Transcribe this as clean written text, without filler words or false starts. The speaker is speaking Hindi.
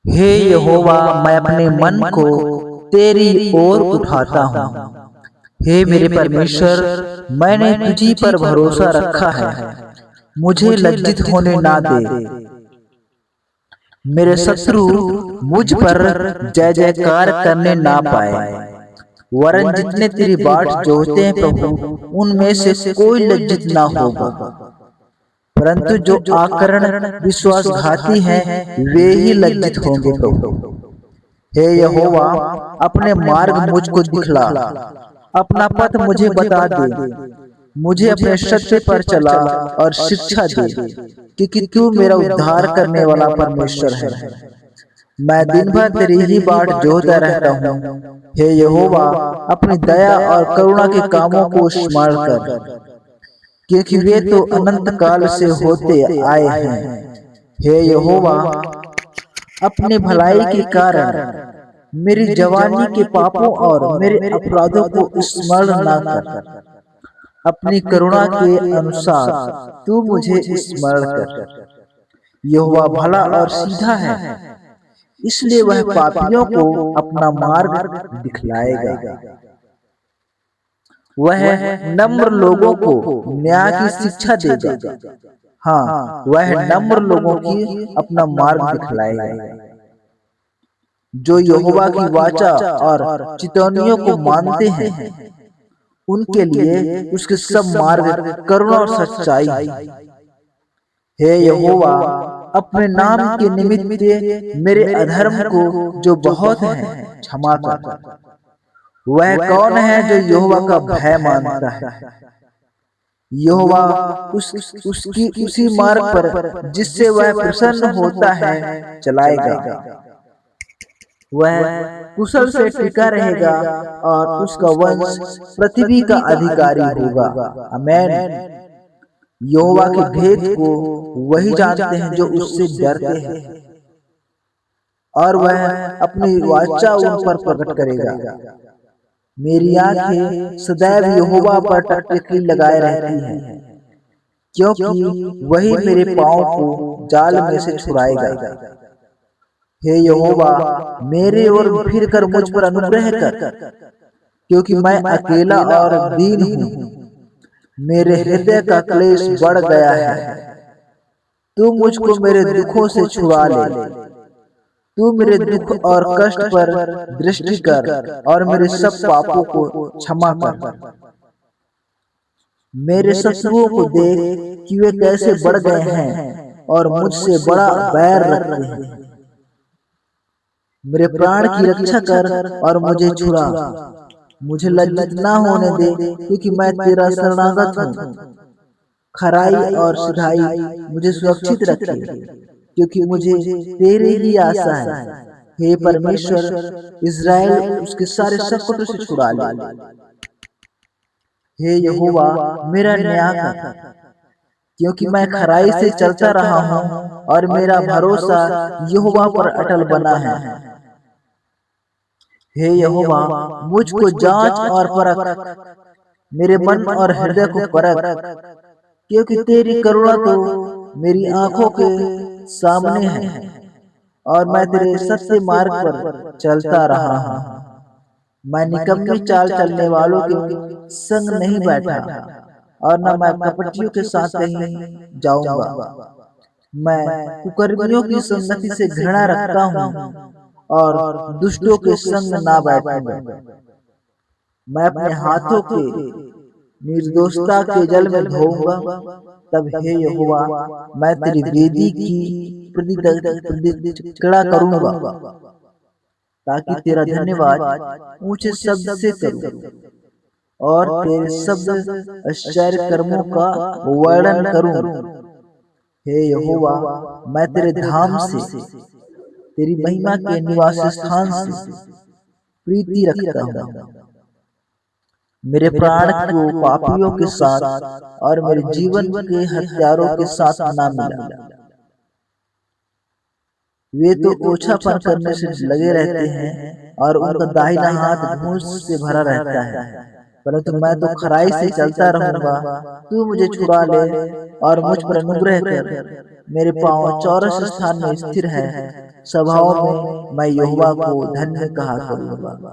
हे यहोवा, मैं अपने मन को तेरी ओर उठाता हूँ। हे मेरे परमेश्वर, मैंने तुझी पर भरोसा रखा है। मुझे लज्जित होने ना दे। मेरे शत्रु मुझ पर जय जयकार करने ना पाए। वरन जितने तेरी बाट जोहते हैं प्रभु, उनमें से कोई लज्जित ना होगा। परंतु जो आकरण विश्वासघाती हैं, वे ही लज्जित होंगे प्रभु। हे यहोवा, अपने मार्ग मुझको दिखला, अपना पथ मुझे बता दे। मुझे अपने सत्य पर चला और शिक्षा दे, क्योंकि तू मेरा उद्धार करने वाला परमेश्वर है। मैं दिन भर तेरी ही बाट जोहता रहता हूँ। हे यहोवा, अपनी दया और करुणा के कामों को स्मरण कर, क्योंकि वे तो अनंत काल से होते आए हैं। हे यहोवा, अपनी भलाई के कारण मेरी जवानी के पापों और मेरे अपराधों को स्मरण ना कर। अपनी करुणा के अनुसार तू मुझे स्मरण कर। यहोवा भला और सीधा है, इसलिए वह पापियों को अपना मार्ग दिखलाएगा। वह नम्र लोगों को न्याय की शिक्षा देगा। हाँ, वह नम्र लोगों की अपना मार्ग दिखलाएगा। जो यहोवा की वाचा और चितौनियों को मानते हैं, उनके लिए उसके सब मार्ग करुणा और सच्चाई है। हे यहोवा, अपने नाम के निमित्त मेरे अधर्म को जो बहुत है क्षमा कर। वह कौन है जो यहोवा का भय मानता है? यहोवा उसकी उसी मार्ग पर जिससे वह प्रसन्न होता है चलाएगा। वह कुशल से टिका रहेगा और उसका वंश पृथ्वी का अधिकारी होगा। आमेन। यहोवा के भेद को वही जानते हैं जो उससे डरते हैं, और वह अपनी वाचा उन पर प्रकट करेगा। मेरी आंखें सदैव यहोवा पर टकटकी लगाए रहती हैं, क्योंकि वही मेरे पांव को जाल में से छुड़ाएगा। हे यहोवा, मेरे ओर फिर कर मुझ पर अनुग्रह कर, क्योंकि मैं अकेला और दीन हूँ। मेरे हृदय का क्लेश बढ़ गया है। तू मुझको मेरे दुखों से छुड़ा ले। तू मेरे दुख और कष्ट पर दृष्टि कर और मेरे सब पापों को क्षमा कर। मेरे शत्रुओं को देख कि वे कैसे बढ़ गए हैं और मुझसे बड़ा बैर रखते हैं। मेरे प्राण की रक्षा कर और मुझे छुड़ा। मुझे लज्जित ना होने दे, क्योंकि मैं तेरा शरणागत हूँ। खराई और सिधाई मुझे सुरक्षित रखे, क्योंकि मुझे तेरे ही आशा है। हे परमेश्वर, इज़राइल उसके सारे संकटों से छुड़ा ले। हे यहोवा, मेरा न्याय कर, क्योंकि मैं खराई से चलता रहा हूँ और मेरा भरोसा यहोवा पर अटल बना है। हे यहोवा, मुझको जांच और परख, मेरे मन और हृदय को परख, क्योंकि तेरी करुणा तो मेरी आंखों के सामने है और मैं तेरे सत्य मार्ग पर चलता रहा हूँ। मैं निकम्मी चाल चलने वालों के संग नहीं बैठा, और न मैं कपटियों के साथ कहीं जाऊंगा। मैं कुकर्मियों की संगति से घृणा रखता हूँ और दुष्टों के संग ना बैठूंगा। मैं अपने हाथों के निर्दोषता के जल में धोऊंगा। तब हे यहोवा, मैं तेरी वेदी की प्रतिष्ठा करूंगा, ताकि तेरा धन्यवाद ऊंचे शब्द से करूं और तेरे शब्द आश्चर्य कर्मों का वर्णन करूं। हे यहोवा, मैं तेरे धाम से, तेरी महिमा के निवास स्थान से प्रीति रखता हूँ। मेरे प्राण को पापियों के साथ और मेरे जीवन के हत्यारों के साथ ना मिला। वे तो ओछापन करने से लगे रहते हैं और उनका दाहिना हाथ घूस से भरा रहता है। परंतु मैं तो खराई से चलता रहूंगा। तू मुझे छुड़ा ले और मुझ पर अनुग्रह कर। मेरे पांव चौरस स्थान में स्थिर है, सभाओं में मैं यहोवा को धन्य कहा करूंगा।